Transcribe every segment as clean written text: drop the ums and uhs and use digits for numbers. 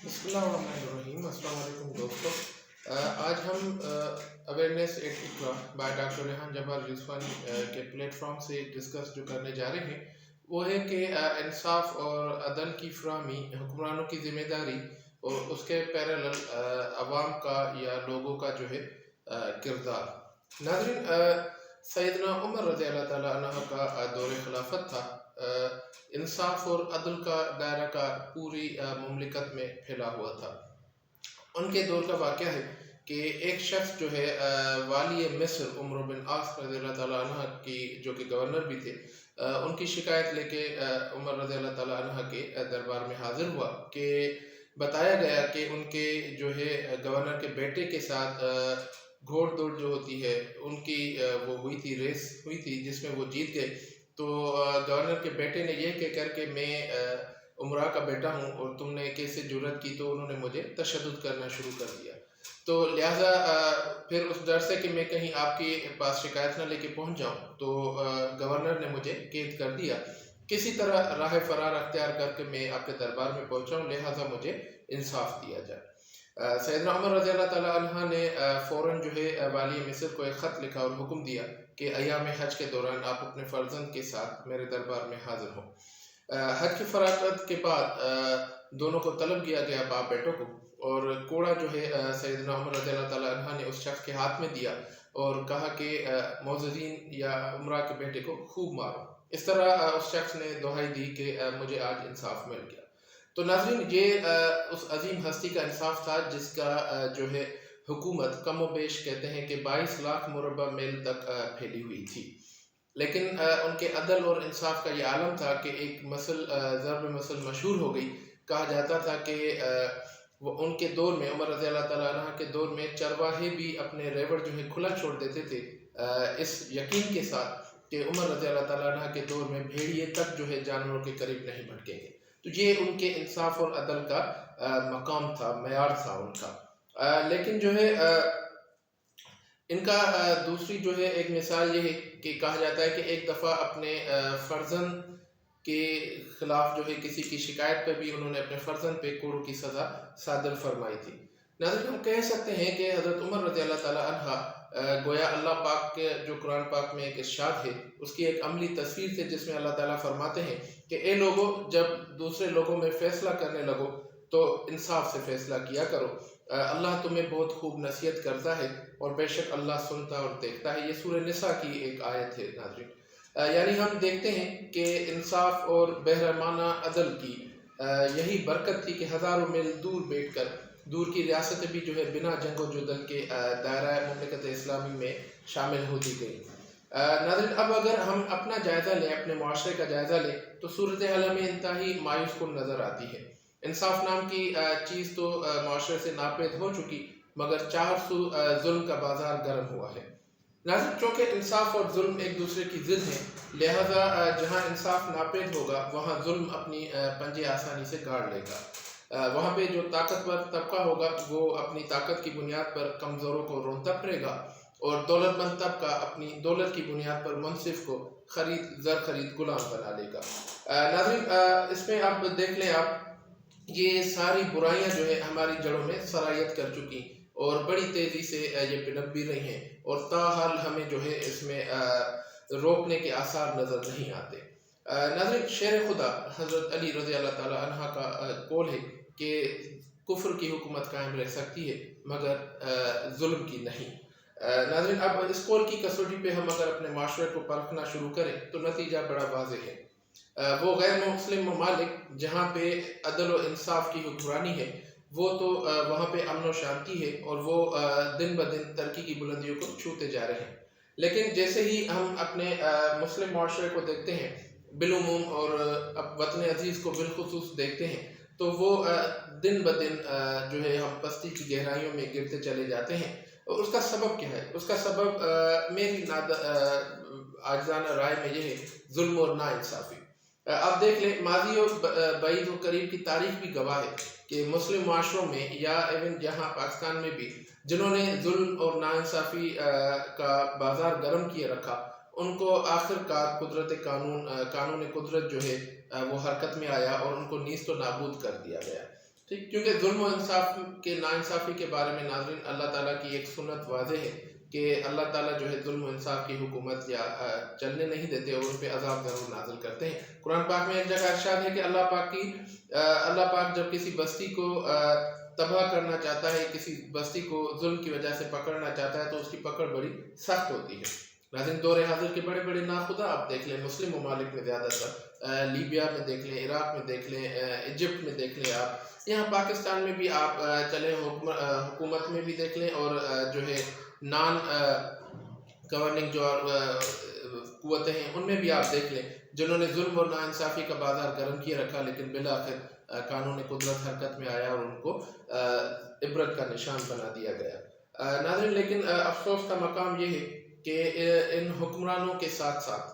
بسم اللہ الرحمن الرحیم۔ السلام علیکم دوستو، آج ہم awareness at Iqra by doctor Rehan Jabbar Rizvani کے پلیٹ فارم سے ڈسکس جو کرنے جا رہے ہیں وہ ہے کہ انصاف اور عدل کی فراہمی حکمرانوں کی ذمہ داری اور اس کے پیرالل عوام کا یا لوگوں کا جو ہے کردار۔ ناظرین، سیدنا عمر رضی اللہ تعالیٰ عنہ کا دور خلافت تھا۔ انصاف اور عدل کا دائرہ کار پوری مملکت میں پھیلا ہوا تھا۔ ان کے دور کا واقعہ ہے کہ ایک شخص جو ہے والی مصر عمر بن عاص رضی اللہ تعالیٰ عنہ کی جو کہ گورنر بھی تھے، ان کی شکایت لے کے عمر رضی اللہ تعالیٰ عنہ کے دربار میں حاضر ہوا کہ بتایا گیا کہ ان کے جو ہے گورنر کے بیٹے کے ساتھ گھوڑ دوڑ جو ہوتی ہے ان کی وہ ہوئی تھی، ریس ہوئی تھی جس میں وہ جیت گئے۔ تو گورنر کے بیٹے نے یہ کہہ کر کہ میں عمرہ کا بیٹا ہوں اور تم نے کیسے جرأت کی، تو انہوں نے مجھے تشدد کرنا شروع کر دیا۔ تو لہٰذا پھر اس ڈر سے کہ میں کہیں آپ کے پاس شکایت نہ لے کے پہنچ جاؤں، تو گورنر نے مجھے قید کر دیا۔ کسی طرح راہ فرار اختیار کر کے میں آپ کے دربار میں پہنچاؤں، لہٰذا مجھے انصاف دیا جائے۔ سیدنا عمر رضی اللہ تعالیٰ عنہ نے فوراً جو ہے والی مصر کو ایک خط لکھا اور حکم دیا کہ ایام حج کے دوران آپ اپنے فرزند کے ساتھ میرے دربار میں حاضر ہوں۔ حج کی فراغت کے بعد دونوں کو طلب کیا گیا، باپ بیٹوں کو، اور کوڑا جو ہے سیدنا عمر رضی اللہ تعالیٰ عنہ نے اس شخص کے ہاتھ میں دیا اور کہا کہ معززین یا عمرہ کے بیٹے کو خوب مارو۔ اس طرح اس شخص نے دہائی دی کہ مجھے آج انصاف مل گیا۔ تو ناظرین، یہ اس عظیم ہستی کا انصاف تھا جس کا جو ہے حکومت کم و بیش کہتے ہیں کہ 22 لاکھ مربع میل تک پھیلی ہوئی تھی، لیکن ان کے عدل اور انصاف کا یہ عالم تھا کہ ایک ضرب مثل مشہور ہو گئی۔ کہا جاتا تھا کہ وہ ان کے دور میں، عمر رضی اللہ تعالیٰ عنہ کے دور میں، چرواہے بھی اپنے ریوڑ جو ہے کھلا چھوڑ دیتے تھے اس یقین کے ساتھ کہ عمر رضی اللہ تعالیٰ عنہ کے دور میں بھیڑیے تک جو ہے جانوروں کے قریب نہیں بھٹکیں گے۔ تو یہ ان کے انصاف اور عدل کا مقام تھا، معیار تھا ان کا۔ لیکن جو ہے ان کا دوسری جو ہے ایک مثال یہ ہے کہ کہا جاتا ہے کہ ایک دفعہ اپنے فرزند کے خلاف جو ہے کسی کی شکایت پہ بھی انہوں نے اپنے فرزند پہ کوڑوں کی سزا صادر فرمائی تھی۔ ناظرین، ہم کہہ سکتے ہیں کہ حضرت عمر رضی اللہ تعالیٰ عنہ گویا اللہ پاک کے جو قرآن پاک میں ایک ارشاد ہے اس کی ایک عملی تصویر تھے، جس میں اللہ تعالیٰ فرماتے ہیں کہ اے لوگو، جب دوسرے لوگوں میں فیصلہ کرنے لگو تو انصاف سے فیصلہ کیا کرو، اللہ تمہیں بہت خوب نصیحت کرتا ہے اور بے شک اللہ سنتا اور دیکھتا ہے۔ یہ سورہ نساء کی ایک آیت ہے ناظرین۔ یعنی ہم دیکھتے ہیں کہ انصاف اور بہرحمانہ عدل کی یہی برکت تھی کہ ہزاروں میل دور بیٹھ کر دور کی ریاستیں بھی جو ہے بنا جنگ و جدل کے دائرہ مملکت اسلامی میں شامل ہوتی گئی۔ ناظرین، اب اگر ہم اپنا جائزہ لیں، اپنے معاشرے کا جائزہ لیں، تو صورتحال میں انتہائی مایوس کن نظر آتی ہے۔ انصاف نام کی چیز تو معاشرے سے ناپید ہو چکی، مگر چار سو ظلم کا بازار گرم ہوا ہے۔ ناظرین، چونکہ انصاف اور ظلم ایک دوسرے کی ضد ہیں، لہٰذا جہاں انصاف ناپید ہوگا وہاں ظلم اپنی پنجے آسانی سے گاڑ لے گا۔ وہاں پہ جو طاقتور طبقہ ہوگا وہ اپنی طاقت کی بنیاد پر کمزوروں کو رونتا پھرے گا، اور دولت مند طبقہ اپنی دولت کی بنیاد پر منصف کو زر خرید غلام بنا لے گا۔ ناظرین، اس میں آپ دیکھ لیں، یہ ساری برائیاں جو ہے ہماری جڑوں میں سرایت کر چکی اور بڑی تیزی سے یہ پنپ بھی رہی ہیں، اور تاحال ہمیں جو ہے اس میں روکنے کے آثار نظر نہیں آتے۔ ناظرین، شیر خدا حضرت علی رضی اللہ تعالیٰ عنہ کا قول ہے کہ کفر کی حکومت قائم رہ سکتی ہے مگر ظلم کی نہیں۔ ناظرین، اب اس قول کی کسوٹی پہ ہم اگر اپنے معاشرے کو پرکھنا شروع کریں تو نتیجہ بڑا واضح ہے۔ وہ غیر مسلم ممالک جہاں پہ عدل و انصاف کی حکمرانی ہے، وہ تو وہاں پہ امن و شانتی ہے اور وہ دن بدن ترقی کی بلندیوں کو چھوتے جا رہے ہیں۔ لیکن جیسے ہی ہم اپنے مسلم معاشرے کو دیکھتے ہیں بالعموم، اور وطن عزیز کو بالخصوص دیکھتے ہیں، تو وہ دن بدن جو ہے ہم پستی کی گہرائیوں میں گرتے چلے جاتے ہیں۔ اور اس کا سبب کیا ہے؟ اس کا سبب میری عاجزانہ رائے میں یہ ہے ظلم اور ناانصافی۔ آپ دیکھ لیں، ماضی اور بعید و قریب کی تاریخ بھی گواہ ہے کہ مسلم معاشروں میں یا ایون یہاں پاکستان میں بھی جنہوں نے ظلم اور ناانصافی کا بازار گرم کیے رکھا، ان کو آخر کار قانون قدرت جو ہے وہ حرکت میں آیا اور ان کو نیست و نابود کر دیا گیا۔ ٹھیک، کیونکہ ظلم و انصاف کے ناانصافی کے بارے میں ناظرین اللہ تعالیٰ کی ایک سنت واضح ہے کہ اللہ تعالیٰ جو ہے ظلم و انصاف کی حکومت یا چلنے نہیں دیتے اور ان پہ عذاب ضرور نازل کرتے ہیں۔ قرآن پاک میں ایک جگہ ارشاد ہے کہ اللہ پاک جب کسی بستی کو تباہ کرنا چاہتا ہے، کسی بستی کو ظلم کی وجہ سے پکڑنا چاہتا ہے تو اس کی پکڑ بڑی سخت ہوتی ہے۔ ناظرین دور حاضر کے بڑے بڑے ناخدا آپ دیکھ لیں، مسلم ممالک میں زیادہ تر، لیبیا میں دیکھ لیں، عراق میں دیکھ لیں، ایجپٹ میں دیکھ لیں، آپ یہاں پاکستان میں بھی آپ چلیں، حکومت میں بھی دیکھ لیں، اور جو ہے نان گورننگ جو قوتیں ہیں ان میں بھی آپ دیکھ لیں، جنہوں نے ظلم اور ناانصافی کا بازار گرم کیے رکھا، لیکن بالآخر قانون قدرت حرکت میں آیا اور ان کو عبرت کا نشان بنا دیا گیا۔ ناظرین لیکن افسوس کا مقام یہ ہے کہ ان حکمرانوں کے ساتھ ساتھ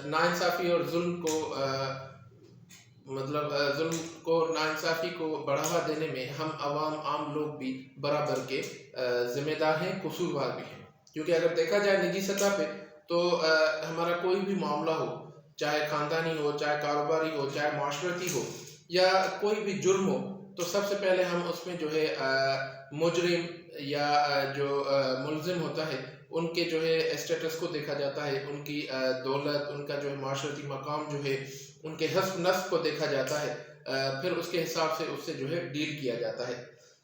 ناانصافی اور ظلم کو ناانصافی کو بڑھاوا دینے میں ہم عام لوگ بھی برابر کے ذمہ دار ہیں، قصوروار بھی ہیں۔ کیونکہ اگر دیکھا جائے نجی سطح پہ تو ہمارا کوئی بھی معاملہ ہو، چاہے خاندانی ہو، چاہے کاروباری ہو، چاہے معاشرتی ہو، یا کوئی بھی جرم ہو، تو سب سے پہلے ہم اس میں جو ہے مجرم یا جو ملزم ہوتا ہے ان کے جو ہے اسٹیٹس کو دیکھا جاتا ہے، ان کی دولت، ان کا جو ہے معاشرتی مقام جو ہے، ان کے حسب نسب کو دیکھا جاتا ہے، پھر اس کے حساب سے اس سے جو ہے ڈیل کیا جاتا ہے۔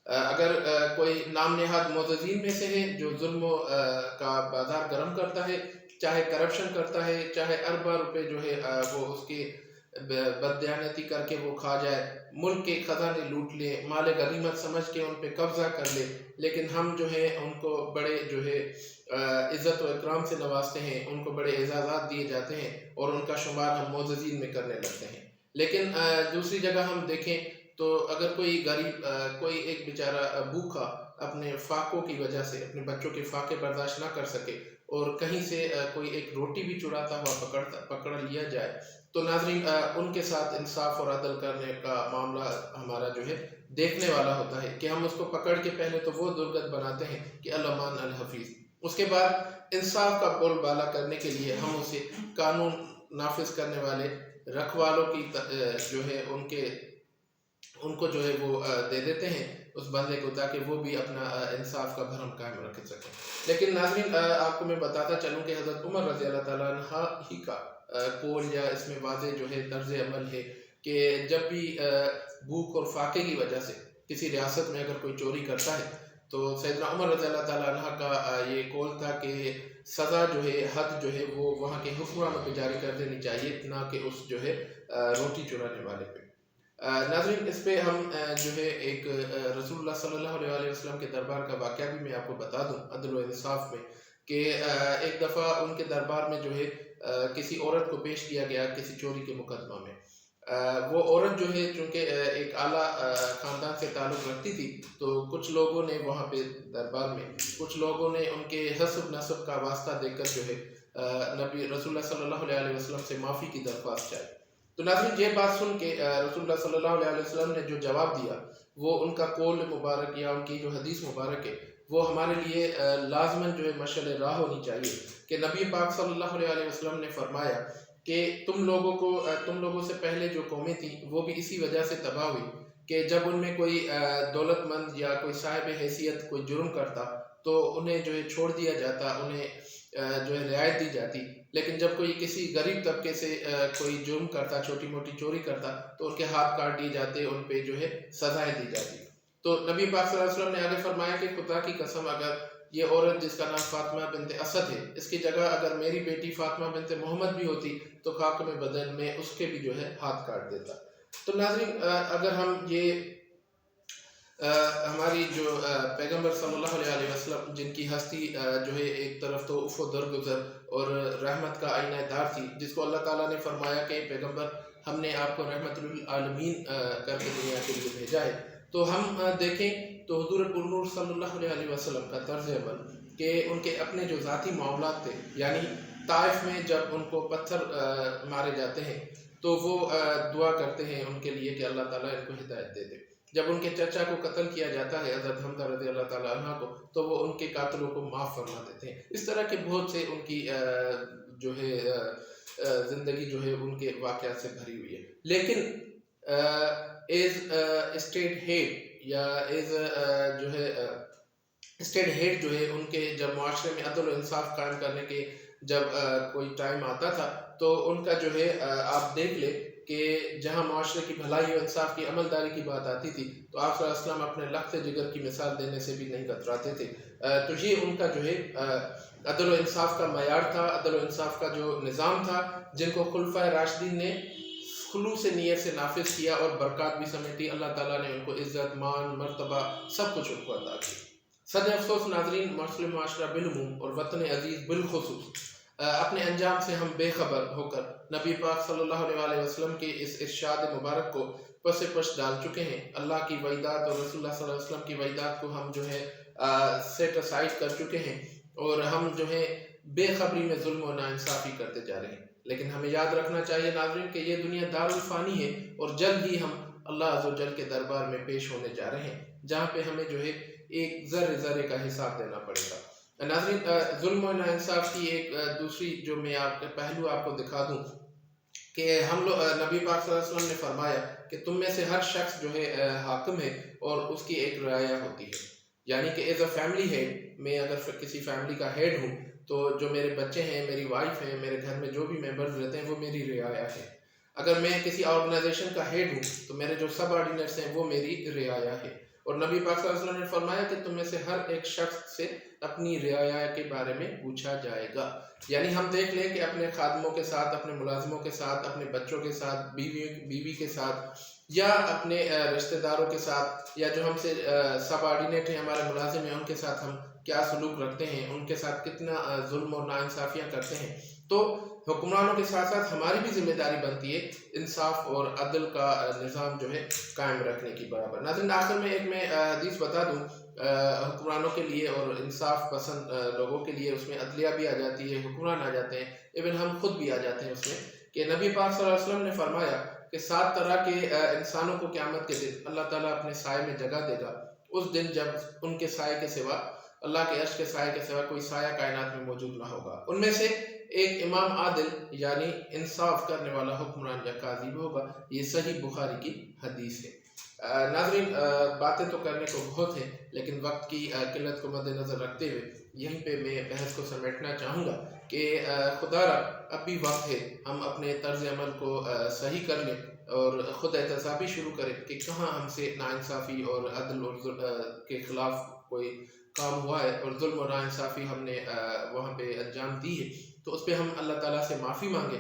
اگر کوئی نام نہاد معتزین میں سے ہے جو ظلم کا بازار گرم کرتا ہے، چاہے کرپشن کرتا ہے، چاہے اربوں روپے جو ہے وہ اس کی بددیانتی کر کے وہ کھا جائے، ملک کے خزانے لوٹ لے، مال غنیمت سمجھ کے ان پہ قبضہ کر لے، لیکن ہم جو ہے ان کو بڑے جو ہے عزت و اکرام سے نوازتے ہیں، ان کو بڑے اعزازات دیے جاتے ہیں اور ان کا شمار ہم معتزین میں کرنے لگتے ہیں۔ لیکن دوسری جگہ ہم دیکھیں تو اگر کوئی غریب، کوئی ایک بیچارہ بھوکا اپنے فاقوں کی وجہ سے اپنے بچوں کے فاقے برداشت نہ کر سکے اور کہیں سے کوئی ایک روٹی بھی چراتا ہوا پکڑ لیا جائے، تو ناظرین ان کے ساتھ انصاف اور عدل کرنے کا معاملہ ہمارا جو ہے دیکھنے والا ہوتا ہے کہ ہم اس کو پکڑ کے پہلے تو وہ درگت بناتے ہیں کہ الامان الحفیظ، اس کے بعد انصاف کا بول بالا کرنے کے لیے ہم اسے قانون نافذ کرنے والے رکھوالوں کی جو ہے ان کو جو ہے وہ دے دیتے ہیں اس بندے کو، تاکہ وہ بھی اپنا انصاف کا بھرم قائم رکھ سکیں۔ لیکن ناظرین آپ کو میں بتاتا چلوں کہ حضرت عمر رضی اللہ تعالیٰ عنہ ہی کا قول یا اس میں واضح جو ہے طرز عمل ہے کہ جب بھی بھوک اور فاقے کی وجہ سے کسی ریاست میں اگر کوئی چوری کرتا ہے تو سیدنا عمر رضی اللہ تعالیٰ عنہ کا یہ قول تھا کہ سزا جو ہے، حد جو ہے وہ وہاں کے حکمرانوں پہ جاری کر دینی چاہیے، نہ کہ اس جو ہے روٹی چرانے والے پہ۔ ناظرین اس پہ ہم جو ہے ایک رسول اللہ صلی اللہ علیہ وسلم کے دربار کا واقعہ بھی میں آپ کو بتا دوں عدل و انصاف میں، کہ ایک دفعہ ان کے دربار میں جو ہے کسی عورت کو پیش کیا گیا کسی چوری کے مقدمہ میں۔ وہ عورت جو ہے چونکہ ایک اعلیٰ خاندان سے تعلق رکھتی تھی، تو کچھ لوگوں نے وہاں پہ دربار میں کچھ لوگوں نے ان کے حسب نسب کا واسطہ دے کر جو ہے نبی رسول اللہ صلی اللہ علیہ وسلم سے معافی کی درخواست چاہی۔ تو ناظرین یہ بات سن کے رسول اللہ صلی اللہ علیہ وسلم نے جو جواب دیا، وہ ان کا قول مبارک یا ان کی جو حدیث مبارک ہے وہ ہمارے لیے لازماً جو ہے مشعل راہ ہونی چاہیے، کہ نبی پاک صلی اللہ علیہ وسلم نے فرمایا کہ تم لوگوں سے پہلے جو قومیں تھیں وہ بھی اسی وجہ سے تباہ ہوئی کہ جب ان میں کوئی دولت مند یا کوئی صاحب حیثیت کوئی جرم کرتا تو انہیں جو ہے چھوڑ دیا جاتا، انہیں جو ہے رعایت دی جاتی، لیکن جب کوئی کسی غریب طبقے سے کوئی جرم کرتا، چھوٹی موٹی چوری کرتا، تو ان کے ہاتھ کاٹ دیے جاتے، ان پہ جو ہے سزائیں دی جاتی۔ تو نبی پاک صلی اللہ علیہ وسلم نے آگے فرمایا کہ خدا کی قسم اگر یہ عورت جس کا نام فاطمہ بنت اسد ہے، اس کی جگہ اگر میری بیٹی فاطمہ بنت محمد بھی ہوتی تو خاک میں بدن میں اس کے بھی جو ہے ہاتھ کاٹ دیتا۔ تو ناظرین اگر ہم یہ ہماری جو پیغمبر صلی اللہ علیہ وسلم جن کی ہستی جو ہے ایک طرف تو افو درگزر اور رحمت کا آئینہ دار تھی، جس کو اللہ تعالیٰ نے فرمایا کہ پیغمبر ہم نے آپ کو رحمت للعالمین کر کے دنیا کے لیے بھیجا ہے، تو ہم دیکھیں تو حضور پرنور صلی اللہ علیہ وسلم کا طرز عمل کہ ان کے اپنے جو ذاتی معاملات تھے، یعنی طائف میں جب ان کو پتھر مارے جاتے ہیں تو وہ دعا کرتے ہیں ان کے لیے کہ اللہ تعالیٰ ان کو ہدایت دے دے۔ جب ان کے چچا کو قتل کیا جاتا ہے حضرت حمزہ رضی اللہ تعالیٰ عنہ کو، تو وہ ان کے قاتلوں کو معاف فرما دیتے ہیں۔ اس طرح کے بہت سے ان کی جو ہے زندگی جو ہے ان کے واقعات سے بھری ہوئی ہے۔ لیکن ایز اسٹیٹ ہیڈ یا ایز جو ہے اسٹیٹ ہیڈ جو ہے ان کے جب معاشرے میں عدل و انصاف قائم کرنے کے جب کوئی ٹائم آتا تھا تو ان کا جو ہے آپ دیکھ لیں کہ جہاں معاشرے کی بھلائی و انصاف کی عملداری کی بات آتی تھی تو آپ صلی اللہ علیہ وسلم اپنے لخت جگر کی مثال دینے سے بھی نہیں کتراتے تھے. تو یہ ان کا جو ہے عدل و انصاف کا معیار تھا، عدل و انصاف کا جو نظام تھا، جن کو خلفائے راشدین نے خلوص نیت سے نافذ کیا اور برکات بھی سمیٹی. اللہ تعالیٰ نے ان کو عزت، مان، مرتبہ سب کچھ ان کو عطا کیا. صد افسوس ناظرین، مسلم معاشرہ بالعموم اور وطن عزیز بالخصوص اپنے انجام سے ہم بے خبر ہو کر نبی پاک صلی اللہ علیہ وسلم کے اس ارشاد مبارک کو پس پش ڈال چکے ہیں. اللہ کی وعیدات اور رسول اللہ صلی اللہ علیہ وسلم کی وعیدات کو ہم جو ہے سیٹ اسائڈ کر چکے ہیں اور ہم جو ہے بے خبری میں ظلم و ناانصافی کرتے جا رہے ہیں. لیکن ہمیں یاد رکھنا چاہیے ناظرین کہ یہ دنیا دار الفانی ہے اور جلد ہی ہم اللہ عز و جل کے دربار میں پیش ہونے جا رہے ہیں، جہاں پہ ہمیں جو ہے ایک ذرے ذرے کا حساب دینا پڑے گا. ناظرین، ظلم و ناانصاف کی ایک دوسری جو میں آپ کے پہلو آپ کو دکھا دوں کہ ہم لوگ نبی پاک صلی اللہ علیہ وسلم نے فرمایا کہ تم میں سے ہر شخص جو ہے حاکم ہے اور اس کی ایک رعایا ہوتی ہے. یعنی کہ ایز اے فیملی ہیڈ، میں اگر کسی فیملی کا ہیڈ ہوں تو جو میرے بچے ہیں، میری وائف ہیں، میرے گھر میں جو بھی ممبرز رہتے ہیں وہ میری رعایا ہے. اگر میں کسی آرگنائزیشن کا ہیڈ ہوں تو میرے جو سب آرڈینیٹس ہیں وہ میری رعایا ہے. اور نبی پاک صلی اللہ علیہ وسلم نے فرمایا کہ تم میں سے ہر ایک شخص سے اپنی رعایا کے بارے میں پوچھا جائے گا. یعنی ہم دیکھ لیں کہ اپنے خادموں کے ساتھ، اپنے ملازموں کے ساتھ، اپنے بچوں کے ساتھ، بیوی کے ساتھ، یا اپنے رشتہ داروں کے ساتھ، یا جو ہم سے سب آرڈینیٹ ہیں، ہمارے ملازم ہیں، ان کے ساتھ ہم کیا سلوک رکھتے ہیں، ان کے ساتھ کتنا ظلم اور ناانصافیاں کرتے ہیں. تو حکمرانوں کے ساتھ ساتھ ہماری بھی ذمہ داری بنتی ہے انصاف اور عدل کا نظام جو ہے قائم رکھنے کی برابر. ناظرین، آخر میں ایک میں حدیث بتا دوں حکمرانوں کے لیے اور انصاف پسند لوگوں کے لیے. اس میں عدلیہ بھی آ جاتی ہے، حکمران آ جاتے ہیں، ایون ہم خود بھی آ جاتے ہیں اس میں. کہ نبی پاک صلی اللہ علیہ وسلم نے فرمایا کہ 7 طرح کے انسانوں کو قیامت کے دن اللہ تعالیٰ اپنے سائے میں جگہ دے گا. اس دن جب ان کے سائے کے سوا، اللہ کے عرش کے سائے کے سوا کوئی سایہ کائنات میں موجود نہ ہوگا. ان میں سے ایک امام عادل یعنی انصاف کرنے والا حکمران یا قاضی ہوگا. یہ صحیح بخاری کی حدیث ہے. ناظرین، باتیں تو کرنے کو بہت ہیں لیکن وقت کی قلت کو مد نظر رکھتے ہوئے یہیں پہ میں بحث کو سمیٹنا چاہوں گا کہ خدا را اب بھی وقت ہے ہم اپنے طرز عمل کو صحیح کر لیں اور خود احتسابی شروع کریں کہ کہاں ہم سے ناانصافی اور عدل اور کے خلاف کوئی کام ہوا ہے اور ظلم و ناانصافی ہم نے وہاں پہ انجام دی ہے، تو اس پہ ہم اللہ تعالیٰ سے معافی مانگیں.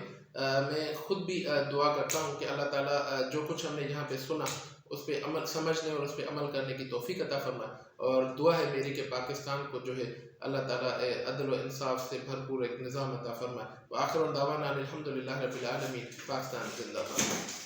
میں خود بھی دعا کرتا ہوں کہ اللہ تعالیٰ جو کچھ ہم نے یہاں پہ سنا اس پہ عمل سمجھنے اور اس پہ عمل کرنے کی توفیق عطا فرمائے. اور دعا ہے میری کہ پاکستان کو جو ہے اللہ تعالیٰ عدل و انصاف سے بھرپور ایک نظام عطا فرمائے. وآخر دعوانا الحمدللہ رب العالمین. پاکستان زندہ باد.